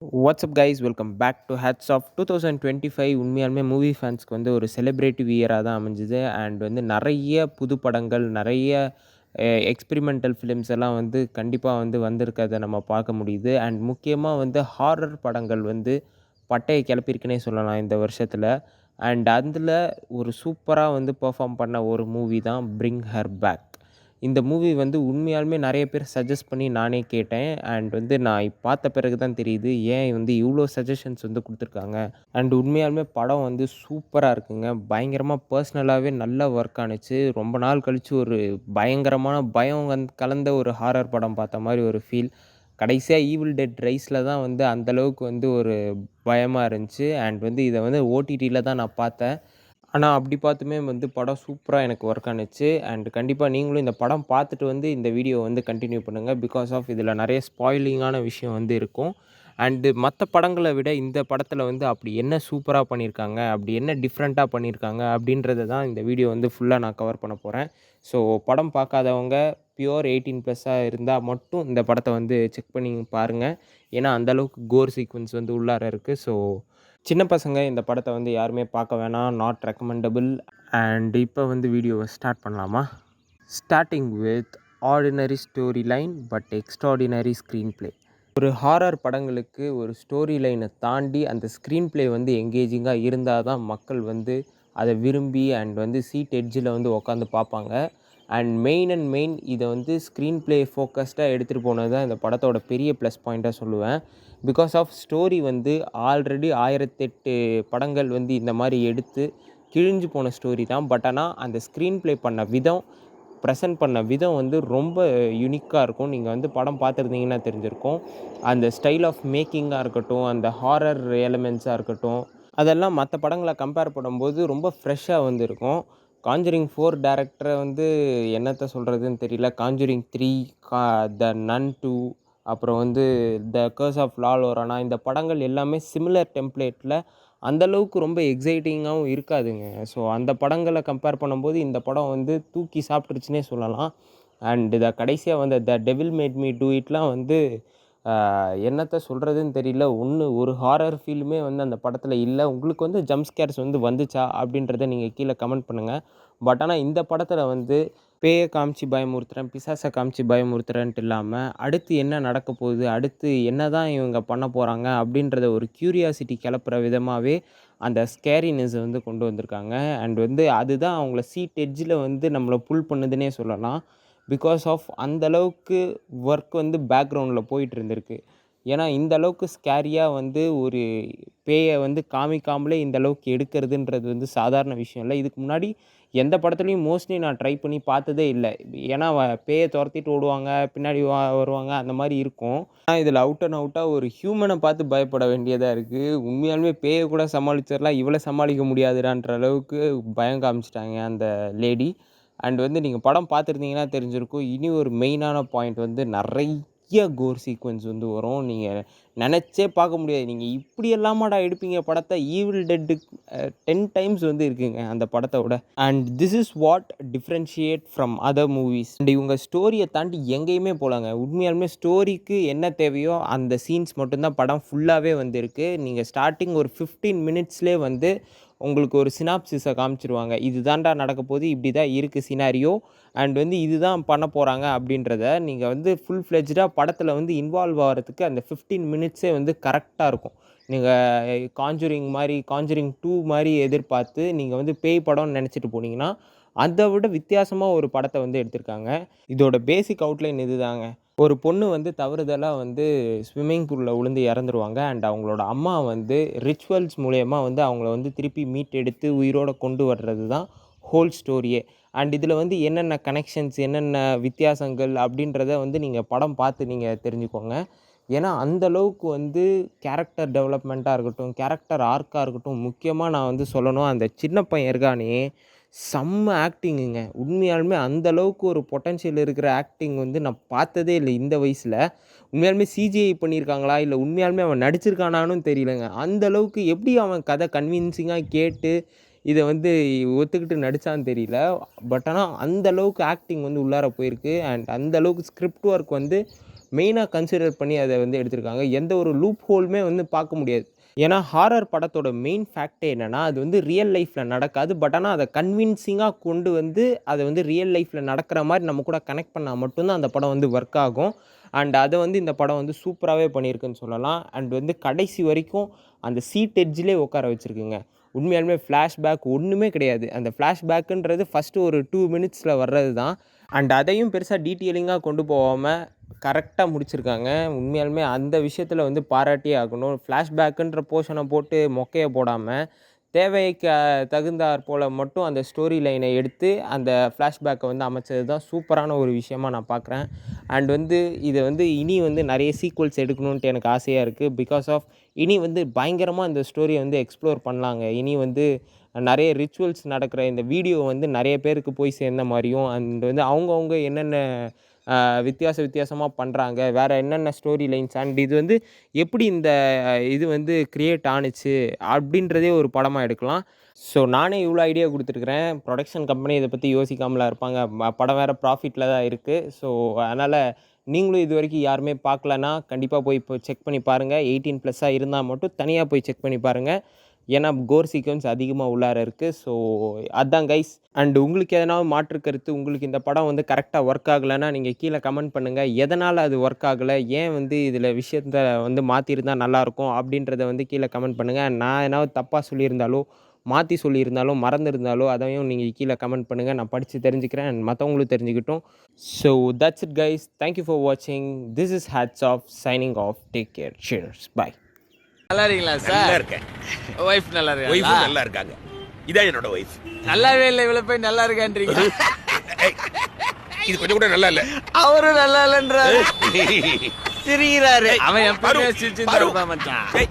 WhatsApp guys welcome back to hats off 2025 உண்மையாலுமே movie ஃபேன்ஸ்க்கு வந்து ஒரு செலிப்ரேட்டிவ் இயராக தான் அமைஞ்சுது. அண்ட் வந்து நிறைய புது படங்கள், நிறைய எக்ஸ்பிரிமெண்டல் ஃபிலிம்ஸ் எல்லாம் வந்து கண்டிப்பாக வந்து வந்திருக்கிறத நம்ம பார்க்க முடியுது. அண்ட் முக்கியமாக வந்து ஹாரர் படங்கள் வந்து பட்டையை கிளப்பியிருக்குன்னே சொல்லலாம் இந்த வருஷத்தில். அண்ட் அதில் ஒரு சூப்பராக வந்து பெர்ஃபார்ம் பண்ண ஒரு மூவி தான் பிரிங் ஹர் பேக். இந்த மூவி வந்து உண்மையாலுமே நிறைய பேர் சஜஸ்ட் பண்ணி நானே கேட்டேன். அண்ட் வந்து நான் பார்த்த பிறகு தான் தெரியுது ஏன் வந்து இவ்வளோ சஜஷன்ஸ் வந்து கொடுத்துருக்காங்க. அண்ட் உண்மையாலுமே படம் வந்து சூப்பராக இருக்குங்க. பயங்கரமாக பர்சனலாகவே நல்லா ஒர்க் ஆணுச்சு. ரொம்ப நாள் கழித்து ஒரு பயங்கரமான பயம் கலந்த ஒரு ஹாரர் படம் பார்த்த மாதிரி ஒரு ஃபீல். கடைசியாக ஈவில் டெட் ரைஸில் தான் வந்து அந்தளவுக்கு வந்து ஒரு பயமாக இருந்துச்சு. அண்ட் வந்து இதை வந்து ஓடிடியில் தான் நான் பார்த்தேன். ஆனா, அப்படி பார்த்துமே வந்து படம் சூப்பரா எனக்கு ஒர்க் ஆனுச்சு. அண்ட் கண்டிப்பா நீங்களும் இந்த படம் பார்த்துட்டு வந்து இந்த வீடியோ வந்து கன்டின்யூ பண்ணுங்க. பிகாஸ் ஆஃப் இதில நெறைய ஸ்பாய்லிங்கான விஷயம் வந்து இருக்கும். அண்டு மத்த படங்கள விட இந்த படத்தில வந்து அப்படி என்ன சூப்பரா பண்ணியிருக்காங்க, அப்படி என்ன டிஃப்ரெண்ட்டா பண்ணியிருக்காங்க அப்படின்றத தான் இந்த வீடியோ வந்து ஃபுல்லா நான் கவர் பண்ண போறேன். ஸோ படம் பார்க்காதவங்க பியூர் 18+ இருந்தா மட்டும் இந்த படத்த வந்து செக் பண்ணி பாருங்க. ஏன்னா, அந்த அளவுக்கு கோர் சீக்வென்ஸ் வந்து உள்ளார இருக்கு. ஸோ சின்ன பசங்க இந்த படத்தை வந்து யாருமே பார்க்க வேணாம். Not recommendable. அண்ட் இப்போ வந்து வீடியோவை ஸ்டார்ட் பண்ணலாமா? Starting with ordinary story line but extraordinary screen play. ஒரு ஹாரர் படங்களுக்கு ஒரு ஸ்டோரி லைனை தாண்டி அந்த ஸ்க்ரீன் ப்ளே வந்து எங்கேஜிங்காக இருந்தால் தான் மக்கள் வந்து அதை விரும்பி அண்ட் வந்து சீட் எட்ஜில் வந்து உட்காந்து பார்ப்பாங்க. அண்ட் மெயின் இதை வந்து ஸ்க்ரீன் ப்ளே ஃபோக்கஸ்டாக எடுத்துகிட்டு போனது தான் இந்த படத்தோட பெரிய ப்ளஸ் பாயிண்ட்டாக சொல்லுவேன். பிகாஸ் ஆஃப் ஸ்டோரி வந்து ஆல்ரெடி 1008 படங்கள் வந்து இந்த மாதிரி எடுத்து கிழிஞ்சு போன ஸ்டோரி தான். பட் ஆனால் அந்த ஸ்க்ரீன் ப்ளே பண்ண விதம், ப்ரெசென்ட் பண்ண விதம் வந்து ரொம்ப யுனிக்காக இருக்கும். நீங்கள் வந்து படம் பார்த்துருந்தீங்கன்னா தெரிஞ்சிருக்கும். அந்த ஸ்டைல் ஆஃப் மேக்கிங்காக இருக்கட்டும், அந்த ஹாரர் எலிமெண்ட்ஸாக இருக்கட்டும், அதெல்லாம் மற்ற படங்களை கம்பேர் பண்ணும்போது ரொம்ப ஃப்ரெஷ்ஷாக வந்து இருக்கும். காஞ்சூரிங் 4 டைரக்டரை வந்து என்னத்த சொல்கிறதுன்னு தெரியல. காஞ்சூரிங் 3, த நன் 2, அப்புறம் வந்து த கர்ஸ் ஆஃப் லா லோரானா, இந்த படங்கள் எல்லாமே சிமிலர் டெம்ப்ளேட்டில் அந்தளவுக்கு ரொம்ப எக்ஸைட்டிங்காகவும் இருக்காதுங்க. ஸோ அந்த படங்களை கம்பேர் பண்ணும்போது இந்த படம் வந்து தூக்கி சாப்பிட்ருச்சுன்னே சொல்லலாம். அண்ட் இதை கடைசியாக வந்து the devil made me do இட்லாம் வந்து என்னத்த சொல்கிறதுன்னு தெரியல. ஒரு ஹாரர் ஃபீலுமே வந்து அந்த படத்தில் இல்லை. உங்களுக்கு வந்து ஜம்ப் ஸ்கேர்ஸ் வந்து வந்துச்சா அப்படின்றத நீங்கள் கீழே கமெண்ட் பண்ணுங்கள். பட் ஆனால் இந்த படத்தில் வந்து பேயை காமிச்சு பயமுறுத்துறேன், பிசாசை காமிச்சு பயமுறுத்துறேன்ட்டு இல்லாமல் அடுத்து என்ன நடக்க போகுது, அடுத்து என்ன தான் இவங்க பண்ண போகிறாங்க அப்படின்றத ஒரு க்யூரியாசிட்டி கிளப்புற விதமாகவே அந்த ஸ்கேரினஸை வந்து கொண்டு வந்திருக்காங்க. அண்ட் வந்து அதுதான் அவங்கள சீட் எட்ஜில் வந்து நம்மளை புல் பண்ணுதுன்னே சொல்லலாம். பிகாஸ் ஆஃப் அந்த அளவுக்கு ஒர்க் வந்து பேக்ரவுண்டில் போயிட்டு இருந்திருக்கு. ஏன்னா இந்த அளவுக்கு ஸ்கேரியாக வந்து ஒரு பேயை வந்து காமிக்காமலே இந்த அளவுக்கு எடுக்கிறதுன்றது வந்து சாதாரண விஷயம் இல்லை. இதுக்கு முன்னாடி எந்த படத்துலையும் மோஸ்ட்லி நான் ட்ரை பண்ணி பார்த்ததே இல்லை. ஏன்னா பேயை துரத்திட்டு ஓடுவாங்க, பின்னாடி வருவாங்க, அந்த மாதிரி இருக்கும். ஆனால் இதில் அவுட் அண்ட் அவுட்டாக ஒரு ஹியூமனை பார்த்து பயப்பட வேண்டியதாக இருக்குது. உண்மையாலுமே பேயை கூட சமாளிச்சிடலாம், இவளை சமாளிக்க முடியாதுடான்ற அளவுக்கு பயம் காமிச்சிட்டாங்க அந்த லேடி. அண்ட் வந்து நீங்கள் படம் பார்த்துருந்தீங்கன்னா தெரிஞ்சிருக்கும். இனி ஒரு மெயினான பாயிண்ட் வந்து நிறைய கோர் சீக்வென்ஸ் வந்து வரும். நீங்கள் நினச்சே பார்க்க முடியாது. நீங்கள் இப்படி எல்லாமாடா எடுப்பீங்க படத்தை? ஈவில் டெட்டு 10 டைம்ஸ் வந்து இருக்குங்க அந்த படத்தை விட. And this is what differentiate from other movies. And இவங்க ஸ்டோரியை தாண்டி எங்கேயுமே போகலாங்க. உண்மையாலுமே ஸ்டோரிக்கு என்ன தேவையோ அந்த சீன்ஸ் மட்டும்தான் படம் ஃபுல்லாகவே வந்து இருக்குது. நீங்கள் ஸ்டார்டிங் ஒரு 15 மினிட்ஸ்லேயே வந்து உங்களுக்கு ஒரு சினாப்சிஸை காமிச்சிருவாங்க. இது தான்டா நடக்க போகுது, இப்படி தான் இருக்குது சினாரியோ, அண்ட் வந்து இதுதான் பண்ண போகிறாங்க அப்படின்றத நீங்கள் வந்து ஃபுல் ஃப்ளெஜ்டாக படத்தில் வந்து இன்வால்வ் ஆகிறதுக்கு அந்த 15 மினிட்ஸே வந்து கரெக்டாக இருக்கும். நீங்கள் காஞ்சூரிங் 2 மாதிரி எதிர்பார்த்து நீங்கள் வந்து பேய் படம்னு நினச்சிட்டு போனீங்கன்னா அதை விட வித்தியாசமாக ஒரு படத்தை வந்து எடுத்திருக்காங்க. இதோட பேசிக் அவுட்லைன் இதுதாங்க. ஒரு பொண்ணு வந்து தவறுதலாக வந்து ஸ்விம்மிங் பூலில் விழுந்து இறந்துருவாங்க. அண்ட் அவங்களோட அம்மா வந்து ரிச்சுவல்ஸ் மூலயமா வந்து அவங்கள வந்து திருப்பி மீட்டெடுத்து உயிரோடு கொண்டு வர்றது தான் ஹோல் ஸ்டோரியே. அண்ட் இதில் வந்து என்னென்ன கனெக்ஷன்ஸ், என்னென்ன வித்தியாசங்கள் அப்படின்றத வந்து நீங்கள் படம் பார்த்து நீங்கள் தெரிஞ்சுக்கோங்க. ஏன்னா அந்தளவுக்கு வந்து கேரக்டர் டெவலப்மெண்ட்டாக இருக்கட்டும், கேரக்டர் ஆர்க்காக இருக்கட்டும், முக்கியமாக நான் வந்து சொல்லணும், அந்த சின்ன பையன் இருக்கானே, செம்ம ஆக்டிங்குங்க. உண்மையாலுமே அந்தளவுக்கு ஒரு பொட்டன்ஷியல் இருக்கிற ஆக்டிங் வந்து நான் பார்த்ததே இல்லை இந்த வயசில். உண்மையாலுமே சிஜிஐ பண்ணியிருக்காங்களா, இல்லை உண்மையாலுமே அவன் நடிச்சிருக்கானானும் தெரியலங்க. அந்தளவுக்கு எப்படி அவன் கதை கன்வின்சிங்காக கேட்டு இதை வந்து ஒத்துக்கிட்டு நடித்தான்னு தெரியல. பட் ஆனால் அந்தளவுக்கு ஆக்டிங் வந்து உள்ளார போயிருக்கு. அண்ட் அந்தளவுக்கு ஸ்கிரிப்ட் ஒர்க் வந்து மெயினாக கன்சிடர் பண்ணி அதை வந்து எடுத்திருக்காங்க. எந்த ஒரு லூப் ஹோலுமே வந்து பார்க்க முடியாது. ஏன்னா ஹாரர் படத்தோட மெயின் ஃபேக்ட்டே என்னன்னா, அது வந்து ரியல் லைஃப்ல நடக்காது. பட் ஆனா அத கன்வின்சிங்கா கொண்டு வந்து அத வந்து ரியல் லைஃப்ல நடக்கிற மாரி நம்ம கூட கனெக்ட் பண்ணா மட்டும் தான் அந்த படம் வந்து ஒர்க் ஆகும். அண்ட் அத வந்து இந்த படம் வந்து சூப்பராவே பண்ணியிருக்குன்னு சொல்லலாம். அண்ட் வந்து கடைசி வரைக்கும் அந்த சீட் எட்ஜ்லயே உட்கார வச்சிருக்குங்க. உண்மையாலுமே ஃப்ளாஷ்பேக் ஒண்ணுமே கிடையாது. அந்த ஃப்ளாஷ்பேக்குன்றது ஃபர்ஸ்ட்டு ஒரு 2 மினிட்ஸ்ல வர்றது தான். அண்ட் அதையும் பெருசா டீட்டெயிலிங்கா கொண்டு போகாம கரெக்ட்டா முடிச்சிருக்காங்க. உண்மையாலுமே அந்த விஷயத்துல வந்து பாராட்டியே ஆகணும். ஃப்ளாஷ்பேக்குன்ற போர்ஷன போட்டு மொக்கைய போடாம, தேவைக்கு தகுந்தாற் போல மட்டும் அந்த ஸ்டோரி லைன எடுத்து, அந்த ஃப்ளாஷ்பேக்க வந்து அமைச்சது தான் சூப்பரான ஒரு விஷயமா நான் பார்க்குறேன். அண்ட் வந்து இத வந்து இனி வந்து நெறைய சீக்வல்ஸ் எடுக்கணுன்ட்டு எனக்கு ஆசையா இருக்கு. பிகாஸ் ஆஃப் இனி வந்து பயங்கரமா இந்த ஸ்டோரிய வந்து எக்ஸ்ப்ளோர் பண்ணலாங்க. இனி வந்து நெறைய ரிச்சுவல்ஸ் நடக்கிற இந்த வீடியோ வந்து நெறைய பேருக்கு போய் சேர்ந்த மாரியும், அண்ட் வந்து அவங்கவங்க என்னென்ன வித்தியாசமா பண்றாங்க. வேற என்னென்ன ஸ்டோரி லைன்ஸ் அண்ட் இது வந்து எப்படி இந்த இது வந்து கிரியேட் ஆனுச்சு அப்படின்றதே ஒரு படமா எடுக்கலாம். ஸோ நானே இவ்வளோ ஐடியா குடுத்துருக்கிறேன். புரொடக்ஷன் கம்பெனி இத பத்தி யோசிக்காமலா இருப்பாங்க. படம் வேற ப்ராஃபிட்ல தான் இருக்கு. ஸோ அதனால நீங்களும் இதுவரைக்கும் யாருமே பார்க்கலன்னா, கண்டிப்பா போய் இப்போ செக் பண்ணி பாருங்க. 18+ இருந்தா மட்டும் தனியா போய் செக் பண்ணி பாருங்க. ஏன்னா கோர் சீக்வென்ஸ் அதிகமா உள்ளார இருக்கு. ஸோ அதான் கைஸ். அண்ட் உங்களுக்கு எதனாவது மாற்று கருத்து, உங்களுக்கு இந்த படம் வந்து கரெக்ட்டா ஒர்க் ஆகலன்னா, நீங்க கீழ கமெண்ட் பண்ணுங்க. எதனால அது ஒர்க் ஆகல? ஏன் வந்து இதில விஷயத்த வந்து மாத்தியிருந்தா நல்லாயிருக்கும்? அப்படின்றத வந்து கீழ கமெண்ட் பண்ணுங்க. நான் ஏதாவது தப்பா சொல்லியிருந்தாலோ, மாத்தி சொல்லியிருந்தாலோ, மறந்திருந்தாலோ, அதையும் நீங்க கீழ கமெண்ட் பண்ணுங்க. நான் படிச்சு தெரிஞ்சுக்கிறேன். அண்ட் மத்தவங்களும் தெரிஞ்சுக்கட்டும். So that's it guys. Thank you for வாட்சிங். This is hats off signing off. Take care. Cheers. Bye. நல்லா இருக்கீங்களா நல்லா சார்? இருக்கேன். ஒய்ஃப் நல்லா ஒய்ஃபும் இருக்காங்களா? நல்லா இருக்காங்க. இதான் என்னோட ஒய்ஃப். நல்லாவே இல்லை, இவ்வளவு போய் நல்லா இருக்கான்றீங்க. இது கொஞ்சம் கூட நல்லா இல்ல. அவரும் நல்லா இல்லைன்றாரு. சிரிக்கிறாரு. அவன் எப்பவுமே பாரு, சிரிச்சுன்னு பாரு. இருப்பான் மச்சான். ஏய்,